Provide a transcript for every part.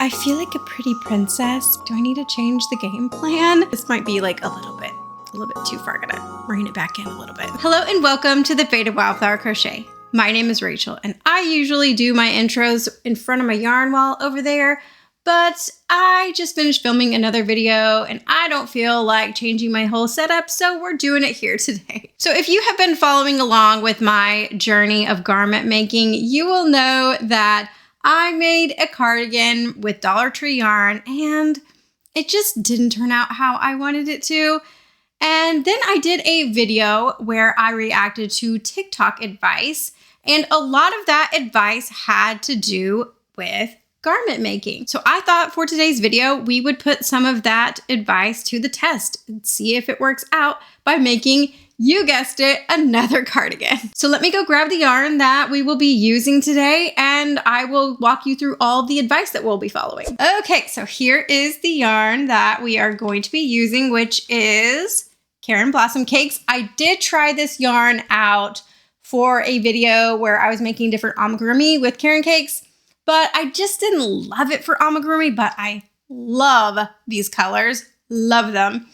I feel like a pretty princess. Do I need to change the game plan? This might be like a little bit too far. Gotta rein it back in a little bit. Hello and welcome to the Faded Wildflower Crochet. My name is Rachel and I usually do my intros in front of my yarn wall over there, but I just finished filming another video and I don't feel like changing my whole setup, so we're doing it here today. So if you have been following along with my journey of garment making, you will know that I made a cardigan with Dollar Tree yarn and it just didn't turn out how I wanted it to. And then I did a video where I reacted to TikTok advice, and a lot of that advice had to do with garment making. So I thought for today's video, we would put some of that advice to the test and see if it works out by making, you guessed it, another cardigan. So let me go grab the yarn that we will be using today and I will walk you through all the advice that we'll be following. Okay, so here is the yarn that we are going to be using, which is Karen Blossom Cakes. I did try this yarn out for a video where I was making different amigurumi with Karen Cakes, but I just didn't love it for amigurumi, but I love these colors, love them.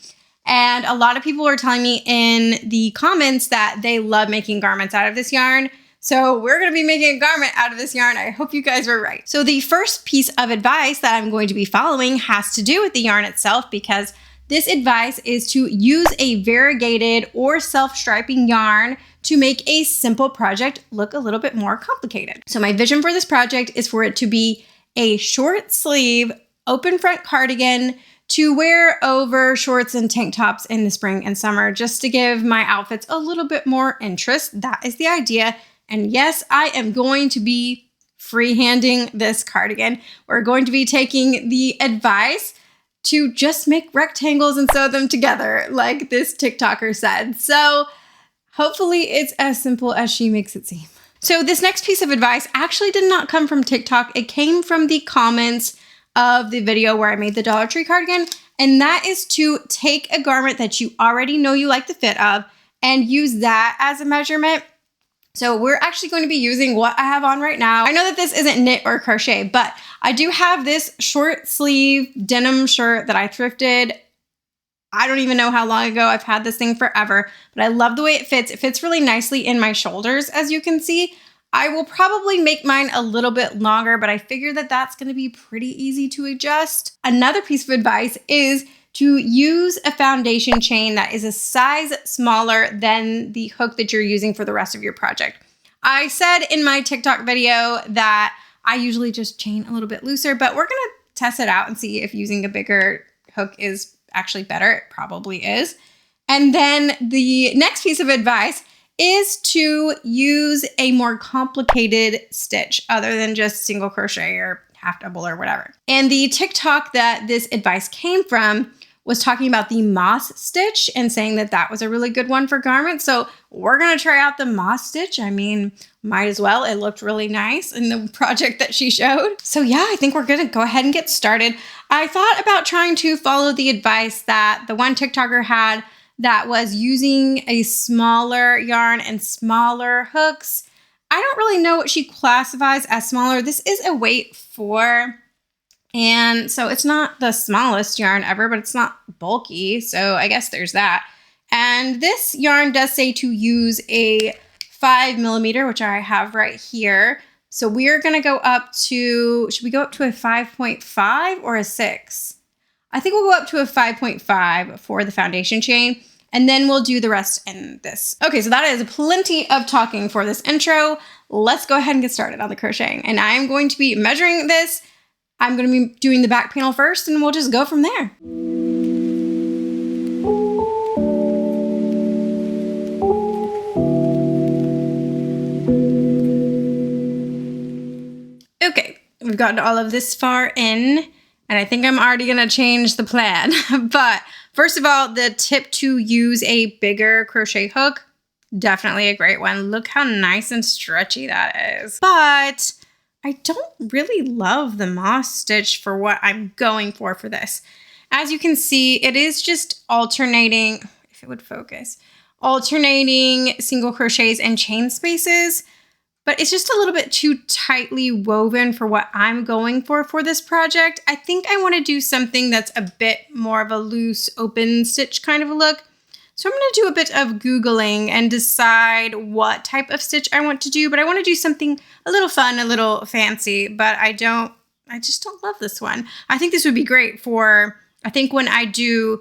And a lot of people were telling me in the comments that they love making garments out of this yarn. So we're going to be making a garment out of this yarn. I hope you guys were right. So the first piece of advice that I'm going to be following has to do with the yarn itself, because this advice is to use a variegated or self-striping yarn to make a simple project look a little bit more complicated. So my vision for this project is for it to be a short sleeve, open front cardigan to wear over shorts and tank tops in the spring and summer, just to give my outfits a little bit more interest. That is the idea. And yes, I am going to be freehanding this cardigan. We're going to be taking the advice to just make rectangles and sew them together, like this TikToker said. So hopefully it's as simple as she makes it seem. So this next piece of advice actually did not come from TikTok. It came from the comments of the video where I made the Dollar Tree cardigan. And that is to take a garment that you already know you like the fit of and use that as a measurement. So we're actually going to be using what I have on right now. I know that this isn't knit or crochet, but I do have this short sleeve denim shirt that I thrifted. I don't even know how long ago. I've had this thing forever, but I love the way it fits. It fits really nicely in my shoulders, as you can see. I will probably make mine a little bit longer, but I figure that that's going to be pretty easy to adjust. Another piece of advice is to use a foundation chain that is a size smaller than the hook that you're using for the rest of your project. I said in my TikTok video that I usually just chain a little bit looser, but we're going to test it out and see if using a bigger hook is actually better. It probably is. And then the next piece of advice is to use a more complicated stitch other than just single crochet or half double or whatever. And the TikTok that this advice came from was talking about the moss stitch and saying that that was a really good one for garments. So we're going to try out the moss stitch. I mean, might as well. It looked really nice in the project that she showed. So yeah, I think we're going to go ahead and get started. I thought about trying to follow the advice that the one TikToker had that was using a smaller yarn and smaller hooks. I don't really know what she classifies as smaller. This is a weight 4. And so it's not the smallest yarn ever, but it's not bulky. So I guess there's that. And this yarn does say to use a 5mm, which I have right here. So we're going to go up to, should we go up to a 5.5 or a 6? I think we'll go up to a 5.5 for the foundation chain, and then we'll do the rest in this. Okay, so that is plenty of talking for this intro. Let's go ahead and get started on the crocheting. And I'm going to be measuring this. I'm going to be doing the back panel first, and we'll just go from there. Okay, we've gotten all of this far in, and I think I'm already going to change the plan. But first of all, the tip to use a bigger crochet hook, definitely a great one. Look how nice and stretchy that is. But I don't really love the moss stitch for what I'm going for this. As you can see, it is just alternating, if it would focus, alternating single crochets and chain spaces. but it's just a little bit too tightly woven for what I'm going for this project. I think I want to do something that's a bit more of a loose open stitch kind of a look. So I'm going to do a bit of Googling and decide what type of stitch I want to do, but I want to do something a little fun, a little fancy, but I just don't love this one. I think this would be great for, I think when I do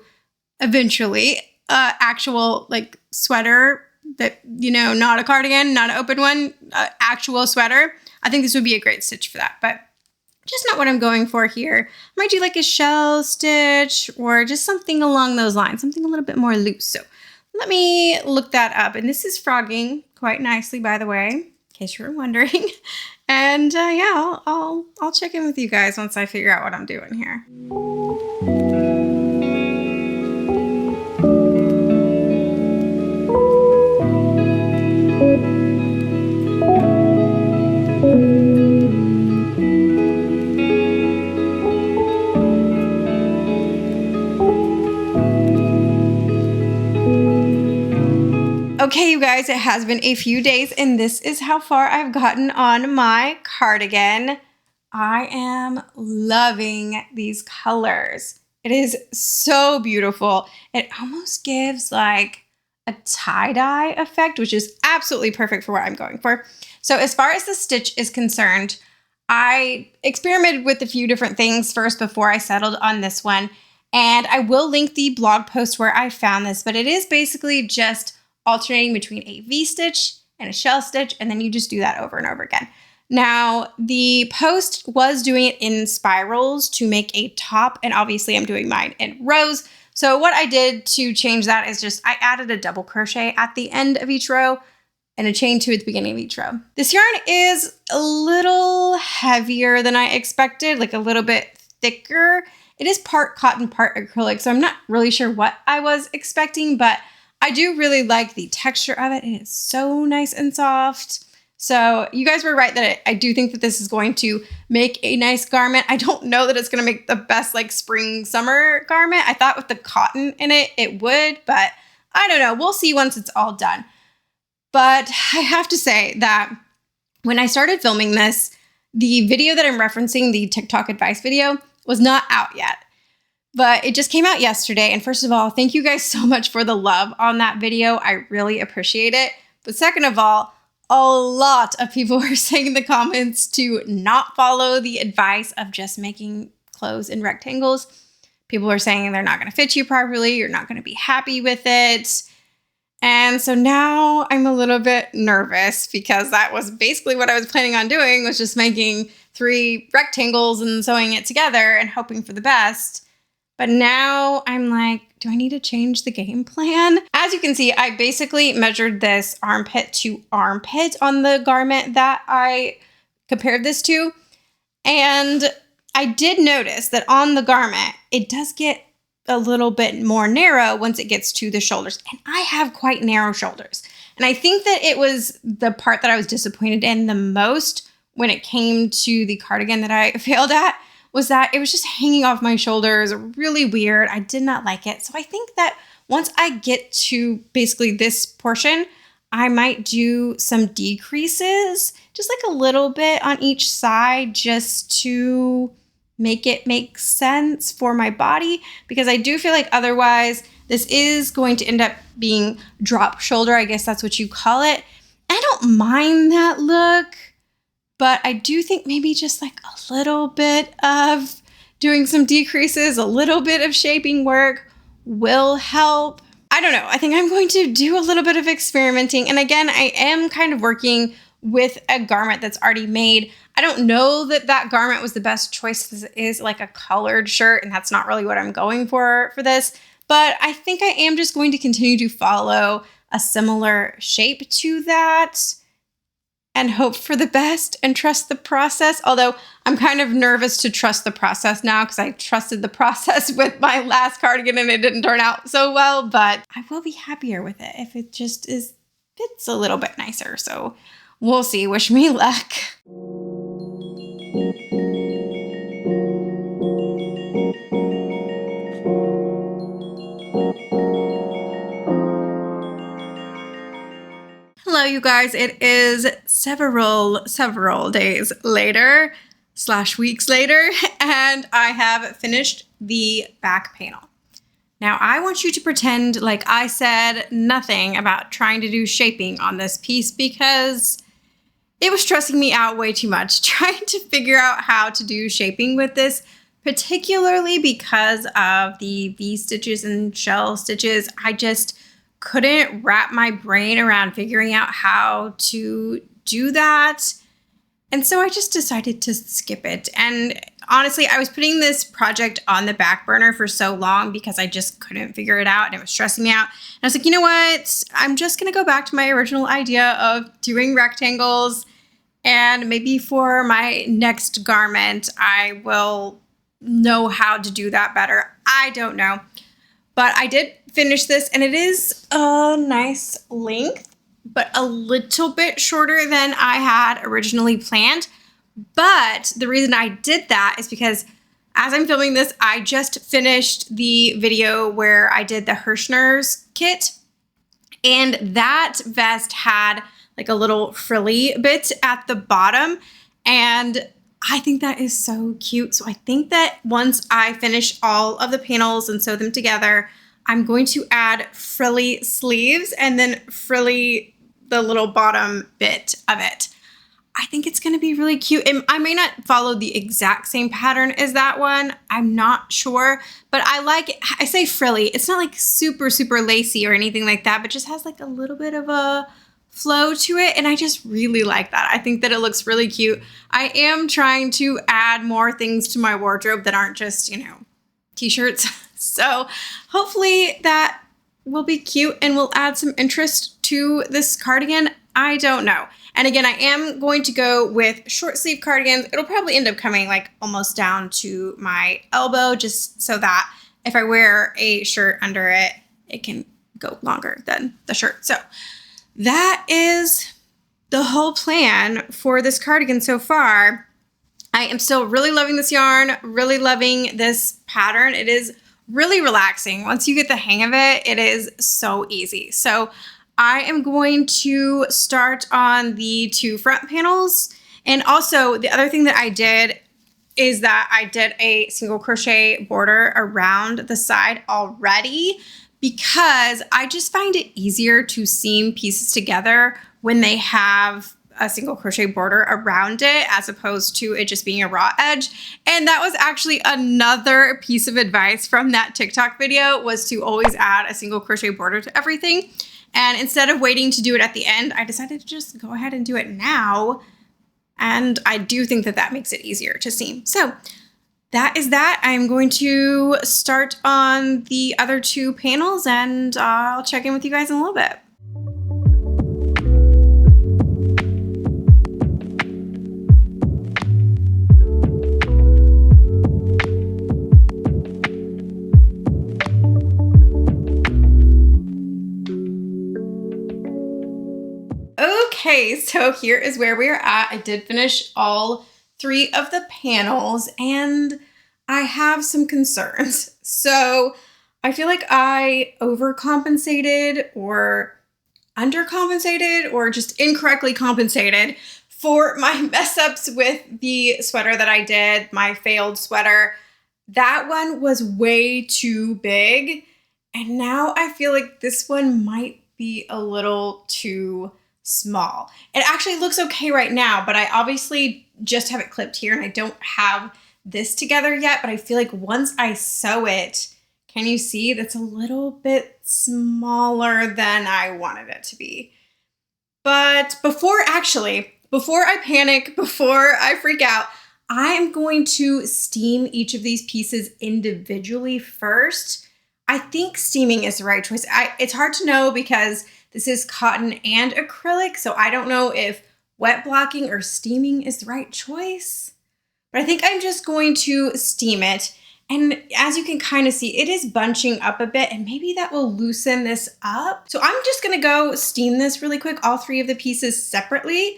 eventually actual like sweater that, you know, not a cardigan, not an open one, actual sweater. I think this would be a great stitch for that, but just not what I'm going for here. I might do like a shell stitch or just something along those lines, something a little bit more loose. So let me look that up. And this is frogging quite nicely, by the way, in case you were wondering. And yeah, I'll check in with you guys once I figure out what I'm doing here. Okay, you guys, it has been a few days and this is how far I've gotten on my cardigan. I am loving these colors. It is so beautiful. It almost gives like a tie-dye effect, which is absolutely perfect for what I'm going for. So as far as the stitch is concerned, I experimented with a few different things first before I settled on this one. And I will link the blog post where I found this, but it is basically just alternating between a V-stitch and a shell stitch, and then you just do that over and over again. Now, the post was doing it in spirals to make a top, and obviously I'm doing mine in rows. So what I did to change that is just I added a double crochet at the end of each row and a chain 2 at the beginning of each row. This yarn is a little heavier than I expected, like a little bit thicker. It is part cotton, part acrylic, so I'm not really sure what I was expecting, but I do really like the texture of it. It is so nice and soft. So you guys were right that I do think that this is going to make a nice garment. I don't know that it's going to make the best like spring summer garment. I thought with the cotton in it, it would, but I don't know. We'll see once it's all done. But I have to say that when I started filming this, the video that I'm referencing, the TikTok advice video, was not out yet. But it just came out yesterday. And first of all, thank you guys so much for the love on that video. I really appreciate it. But second of all, a lot of people were saying in the comments to not follow the advice of just making clothes in rectangles. People are saying they're not going to fit you properly. You're not going to be happy with it. And so now I'm a little bit nervous because that was basically what I was planning on doing, was just making 3 rectangles and sewing it together and hoping for the best. But now I'm like, do I need to change the game plan? As you can see, I basically measured this armpit to armpit on the garment that I compared this to. And I did notice that on the garment, it does get a little bit more narrow once it gets to the shoulders. And I have quite narrow shoulders. And I think that it was the part that I was disappointed in the most when it came to the cardigan that I failed at, was that it was just hanging off my shoulders, really weird. I did not like it. So I think that once I get to basically this portion, I might do some decreases, just like a little bit on each side, just to make it make sense for my body, because I do feel like otherwise this is going to end up being drop shoulder. I guess that's what you call it. I don't mind that look. But I do think maybe just like a little bit of doing some decreases, a little bit of shaping work will help. I don't know. I think I'm going to do a little bit of experimenting. And again, I am kind of working with a garment that's already made. I don't know that that garment was the best choice. This is like a colored shirt, and that's not really what I'm going for this. But I think I am just going to continue to follow a similar shape to that and hope for the best and trust the process. Although I'm kind of nervous to trust the process now because I trusted the process with my last cardigan and it didn't turn out so well, but I will be happier with it if it just fits a little bit nicer. So we'll see. Wish me luck. Hello, you guys, it is several days later / weeks later, and I have finished the back panel. Now I want you to pretend like I said nothing about trying to do shaping on this piece because it was stressing me out way too much trying to figure out how to do shaping with this, particularly because of the V-stitches and shell stitches. I just couldn't wrap my brain around figuring out how to do that. And so I just decided to skip it. And honestly, I was putting this project on the back burner for so long because I just couldn't figure it out and it was stressing me out. And I was like, you know what? I'm just going to go back to my original idea of doing rectangles. And maybe for my next garment, I will know how to do that better. I don't know. But I did finish this, and it is a nice length, but a little bit shorter than I had originally planned. But the reason I did that is because as I'm filming this, I just finished the video where I did the Hirschner's kit, and that vest had like a little frilly bit at the bottom, and I think that is so cute. So I think that once I finish all of the panels and sew them together, I'm going to add frilly sleeves and then frilly the little bottom bit of it. I think it's going to be really cute. And I may not follow the exact same pattern as that one. I'm not sure, but I like it. I say frilly. It's not like super lacy or anything like that, but just has like a little bit of a flow to it, and I just really like that. I think that it looks really cute. I am trying to add more things to my wardrobe that aren't just, t-shirts. So hopefully that will be cute and will add some interest to this cardigan. I don't know. And again, I am going to go with short sleeve cardigans. It'll probably end up coming like almost down to my elbow, just so that if I wear a shirt under it, it can go longer than the shirt. So that is the whole plan for this cardigan so far. I am still really loving this yarn, really loving this pattern. It is really relaxing. Once you get the hang of it, it is so easy. So I am going to start on the 2 front panels. And also the other thing that I did is that I did a single crochet border around the side already, because I just find it easier to seam pieces together when they have a single crochet border around it as opposed to it just being a raw edge. And that was actually another piece of advice from that TikTok video, was to always add a single crochet border to everything. And instead of waiting to do it at the end, I decided to just go ahead and do it now. And I do think that that makes it easier to seam. So that is that. I'm going to start on the other 2 panels, and I'll check in with you guys in a little bit. Okay, so here is where we are at. I did finish all 3 of the panels, and I have some concerns. So I feel like I overcompensated or undercompensated or just incorrectly compensated for my mess ups with the sweater that I did, my failed sweater. That one was way too big, and now I feel like this one might be a little too small. It actually looks okay right now, but I obviously just have it clipped here and I don't have this together yet, but I feel like once I sew it, can you see that's a little bit smaller than I wanted it to be. But before I panic, before I freak out, I am going to steam each of these pieces individually first. I think steaming is the right choice. It's hard to know because this is cotton and acrylic, so I don't know if wet blocking or steaming is the right choice. But I think I'm just going to steam it. And as you can kind of see, it is bunching up a bit, and maybe that will loosen this up. So I'm just gonna go steam this really quick, all 3 of the pieces separately,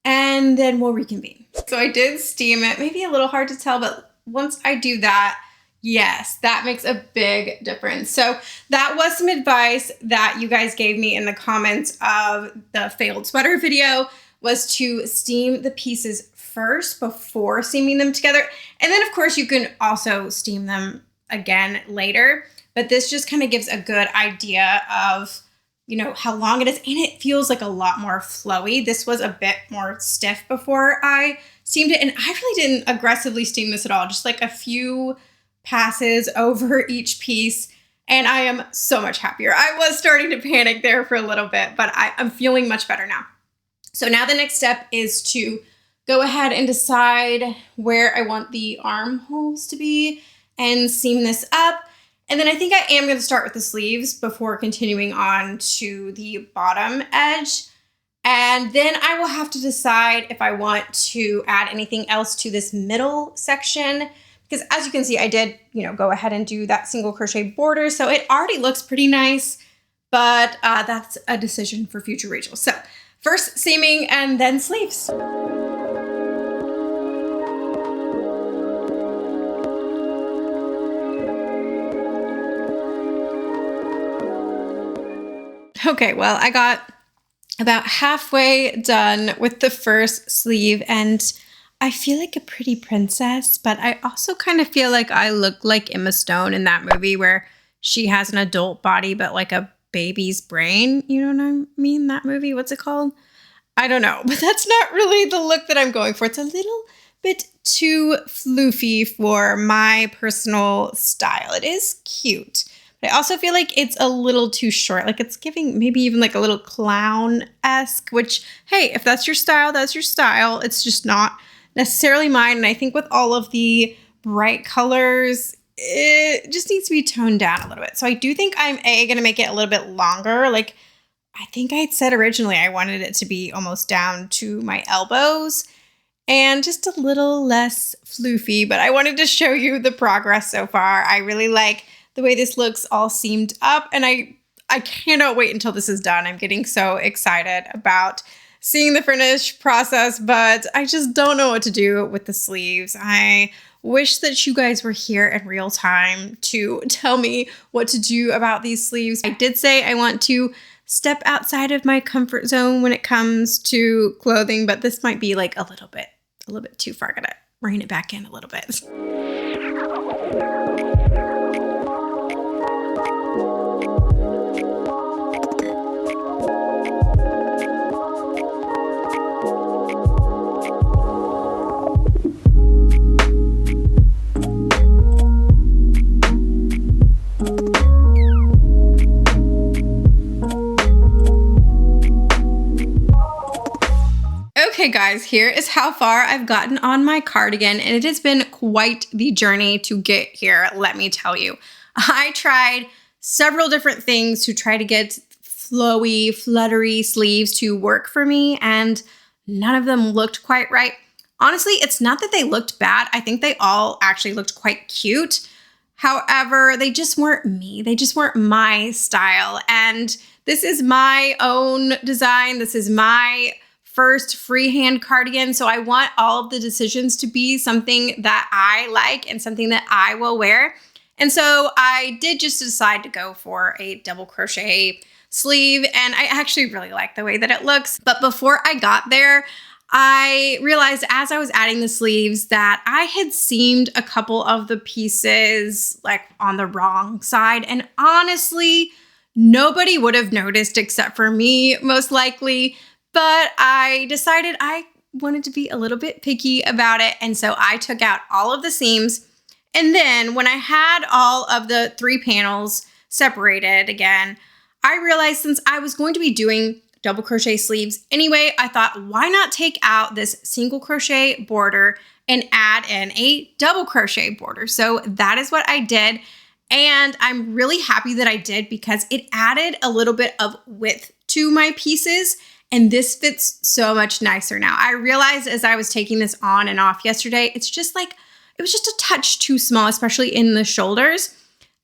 and then we'll reconvene. So I did steam it, maybe a little hard to tell, but once I do that, Yes, that makes a big difference. So that was some advice that you guys gave me in the comments of the failed sweater video, was to steam the pieces first before steaming them together. And then of course you can also steam them again later, but this just kind of gives a good idea of, you know, how long it is. And it feels like a lot more flowy. This was a bit more stiff before I steamed it. And I really didn't aggressively steam this at all, just like a few passes over each piece, and I am so much happier. I was starting to panic there for a little bit, but I'm feeling much better now. So now the next step is to go ahead and decide where I want the armholes to be and seam this up. And then I think I am going to start with the sleeves before continuing on to the bottom edge. And then I will have to decide if I want to add anything else to this middle section. Because as you can see, I did, go ahead and do that single crochet border. So it already looks pretty nice, but that's a decision for future Rachel. So first seaming and then sleeves. Okay, well, I got about halfway done with the first sleeve, and I feel like a pretty princess, but I also kind of feel like I look like Emma Stone in that movie where she has an adult body, but like a baby's brain. You know what I mean? That movie, what's it called? I don't know, but that's not really the look that I'm going for. It's a little bit too floofy for my personal style. It is cute, but I also feel like it's a little too short. Like it's giving maybe even like a little clown-esque, which, hey, if that's your style, that's your style. It's just not necessarily mine. And I think with all of the bright colors, it just needs to be toned down a little bit. So I do think I'm going to make it a little bit longer. Like I think I'd said originally I wanted it to be almost down to my elbows and just a little less floofy, but I wanted to show you the progress so far. I really like the way this looks all seamed up, and I cannot wait until this is done. I'm getting so excited about seeing the finished process, but I just don't know what to do with the sleeves. I wish that you guys were here in real time to tell me what to do about these sleeves. I did say I want to step outside of my comfort zone when it comes to clothing, but this might be like a little bit too far. Gotta rein it back in a little bit. Okay guys, here is how far I've gotten on my cardigan, and it has been quite the journey to get here, let me tell you. I tried several different things to try to get flowy, fluttery sleeves to work for me, and none of them looked quite right. Honestly, it's not that they looked bad. I think they all actually looked quite cute. However, they just weren't me. They just weren't my style. And this is my own design. This is my first freehand cardigan. So I want all of the decisions to be something that I like and something that I will wear. And so I did just decide to go for a double crochet sleeve, and I actually really like the way that it looks. But before I got there, I realized as I was adding the sleeves that I had seamed a couple of the pieces like on the wrong side. And honestly, nobody would have noticed except for me, most likely. But I decided I wanted to be a little bit picky about it. And so I took out all of the seams. And then when I had all of the 3 panels separated again, I realized since I was going to be doing double crochet sleeves anyway, I thought, why not take out this single crochet border and add in a double crochet border? So that is what I did. And I'm really happy that I did because it added a little bit of width to my pieces. And this fits so much nicer now. I realized as I was taking this on and off yesterday, it's just like, it was just a touch too small, especially in the shoulders.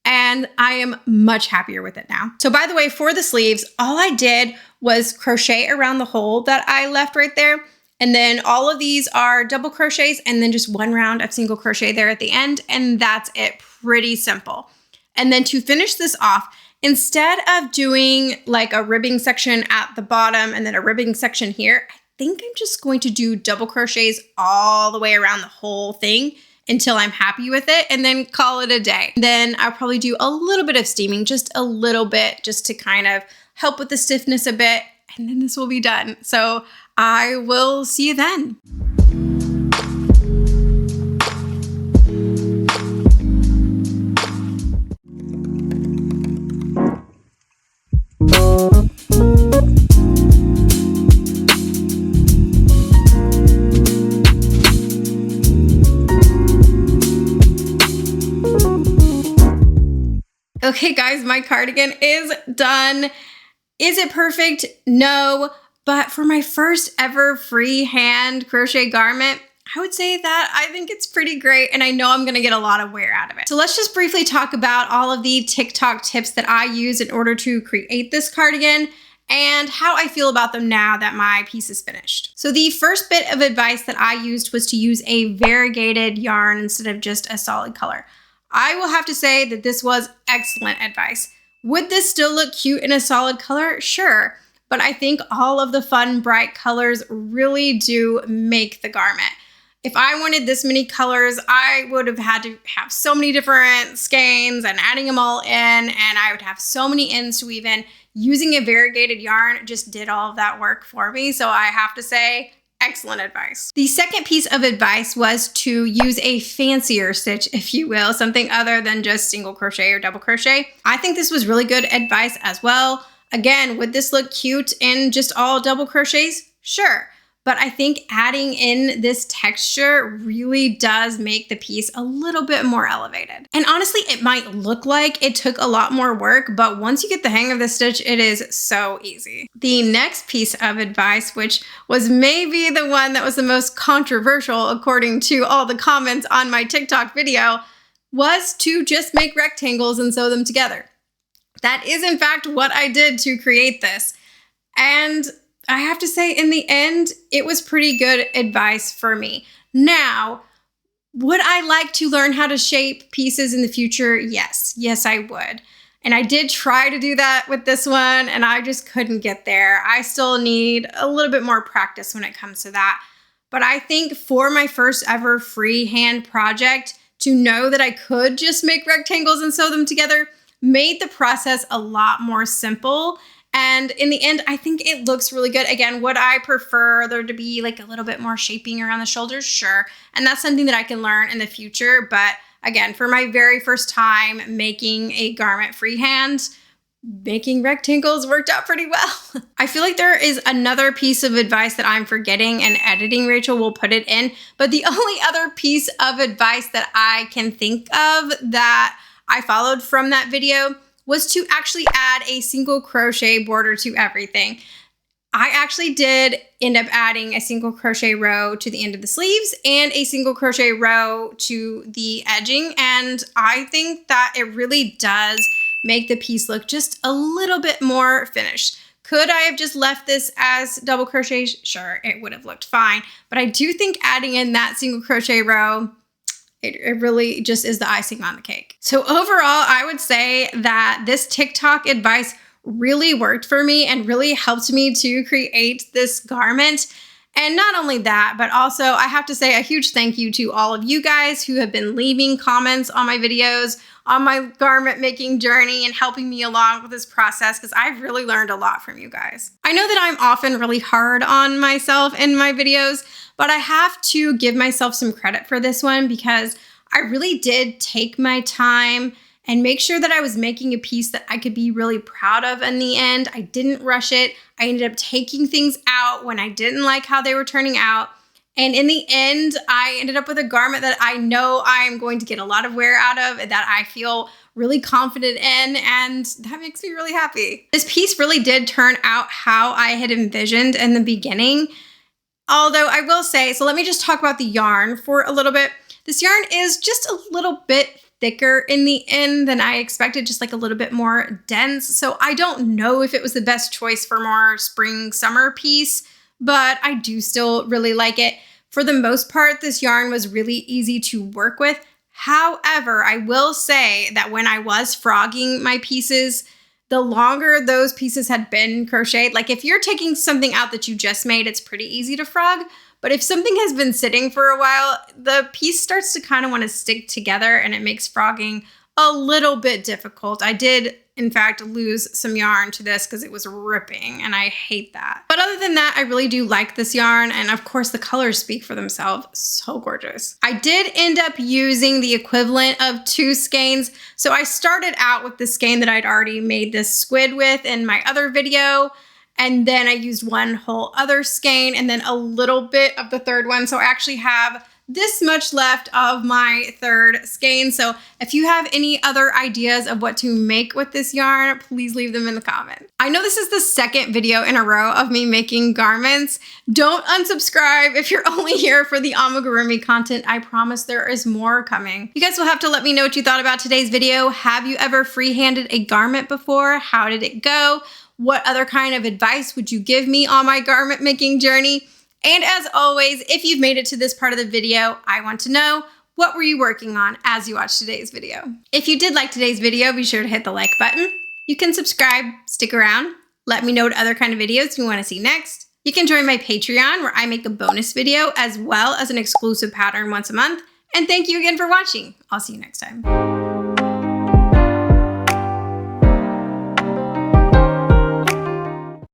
And I am much happier with it now. So by the way, for the sleeves, all I did was crochet around the hole that I left right there. And then all of these are double crochets and then just 1 round of single crochet there at the end. And that's it. Pretty simple. And then to finish this off, instead of doing like a ribbing section at the bottom and then a ribbing section here, I think I'm just going to do double crochets all the way around the whole thing until I'm happy with it and then call it a day. Then I'll probably do a little bit of steaming, just a little bit, just to kind of help with the stiffness a bit. And then this will be done. So I will see you then. Okay, guys, my cardigan is done. Is it perfect? No, but for my first ever freehand crochet garment, I would say that I think it's pretty great, and I know I'm gonna get a lot of wear out of it. So let's just briefly talk about all of the TikTok tips that I use in order to create this cardigan and how I feel about them now that my piece is finished. So the first bit of advice that I used was to use a variegated yarn instead of just a solid color. I will have to say that this was excellent advice. Would this still look cute in a solid color? Sure, but I think all of the fun, bright colors really do make the garment. If I wanted this many colors, I would have had to have so many different skeins and adding them all in, and I would have so many ends to weave in. Using a variegated yarn just did all of that work for me, so I have to say, excellent advice. The second piece of advice was to use a fancier stitch, if you will, something other than just single crochet or double crochet. I think this was really good advice as well. Again, would this look cute in just all double crochets? Sure. But I think adding in this texture really does make the piece a little bit more elevated. And honestly, it might look like it took a lot more work, but once you get the hang of the stitch, it is so easy. The next piece of advice, which was maybe the one that was the most controversial according to all the comments on my TikTok video, was to just make rectangles and sew them together. That is in fact what I did to create this. And I have to say, in the end, it was pretty good advice for me. Now, would I like to learn how to shape pieces in the future? Yes. Yes, I would. And I did try to do that with this one, and I just couldn't get there. I still need a little bit more practice when it comes to that. But I think for my first ever freehand project, to know that I could just make rectangles and sew them together made the process a lot more simple. And in the end, I think it looks really good. Again, would I prefer there to be like a little bit more shaping around the shoulders? Sure. And that's something that I can learn in the future. But again, for my very first time making a garment freehand, making rectangles worked out pretty well. I feel like there is another piece of advice that I'm forgetting, and editing Rachel will put it in. But the only other piece of advice that I can think of that I followed from that video was to actually add a single crochet border to everything. I actually did end up adding a single crochet row to the end of the sleeves and a single crochet row to the edging. And I think that it really does make the piece look just a little bit more finished. Could I have just left this as double crochet? Sure, it would have looked fine. But I do think adding in that single crochet row, it really just is the icing on the cake. So overall, I would say that this TikTok advice really worked for me and really helped me to create this garment. And not only that, but also I have to say a huge thank you to all of you guys who have been leaving comments on my videos, on my garment making journey, and helping me along with this process, because I've really learned a lot from you guys. I know that I'm often really hard on myself in my videos, but I have to give myself some credit for this one because I really did take my time and make sure that I was making a piece that I could be really proud of in the end. I didn't rush it. I ended up taking things out when I didn't like how they were turning out. And in the end, I ended up with a garment that I know I'm going to get a lot of wear out of, that I feel really confident in, and that makes me really happy. This piece really did turn out how I had envisioned in the beginning. Although I will say, so let me just talk about the yarn for a little bit. This yarn is just a little bit thicker in the end than I expected, just like a little bit more dense. So I don't know if it was the best choice for more spring summer piece, but I do still really like it. For the most part, this yarn was really easy to work with. However, I will say that when I was frogging my pieces, the longer those pieces had been crocheted, like if you're taking something out that you just made, it's pretty easy to frog. But if something has been sitting for a while, the piece starts to kind of want to stick together and it makes frogging a little bit difficult. I did, in fact, lose some yarn to this because it was ripping and I hate that. But other than that, I really do like this yarn. And of course, the colors speak for themselves. So gorgeous. I did end up using the equivalent of 2 skeins. So I started out with the skein that I'd already made this squid with in my other video. And then I used one whole other skein and then a little bit of the third one. So I actually have this much left of my third skein. So if you have any other ideas of what to make with this yarn, please leave them in the comments. I know this is the second video in a row of me making garments. Don't unsubscribe if you're only here for the amigurumi content. I promise there is more coming. You guys will have to let me know what you thought about today's video. Have you ever freehanded a garment before? How did it go? What other kind of advice would you give me on my garment making journey? And as always, if you've made it to this part of the video, I want to know, what were you working on as you watched today's video? If you did like today's video, be sure to hit the like button. You can subscribe, stick around, let me know what other kind of videos you want to see next. You can join my Patreon where I make a bonus video as well as an exclusive pattern once a month. And thank you again for watching. I'll see you next time.